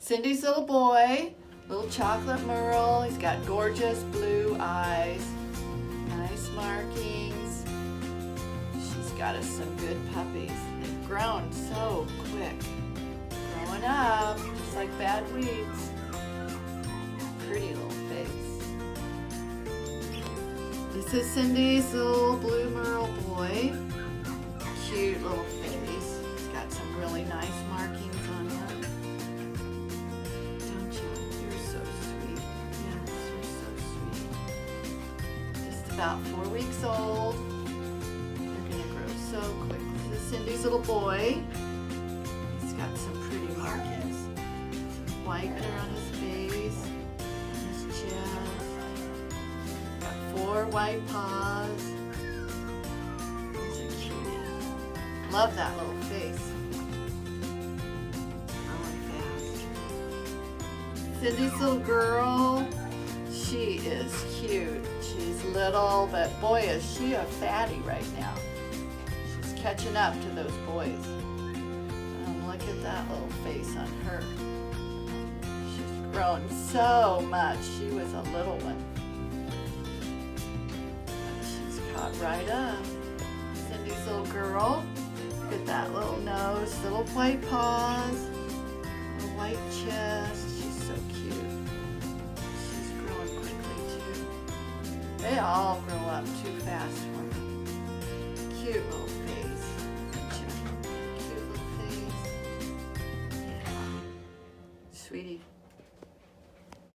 Cindy's little boy, little chocolate merle. He's got gorgeous blue eyes, nice markings. She's got us some good puppies. They've grown so quick. Growing up, just like bad weeds. Pretty little face. This is Cindy's little blue merle boy. Cute little face. He's got some really nice markings on him. Don't you? You're so sweet. Yes, you're so sweet. Just about 4 weeks old. They're gonna grow so quickly. This is Cindy's little boy. He's got some pretty markings. Some white there on his face, on his chest. Got 4 white paws. He's a cutie. Love that little face. Growing fast. Cindy's little girl. She is cute. She's little, but boy is she a fatty right now. She's catching up to those boys. Look at that little face on her. She's grown so much. She was a little one. She's caught right up. Cindy's little girl. Look at that little nose, little white paws, little white chest. She's so cute. She's growing quickly too. They all grow up too fast for me. Cute little face.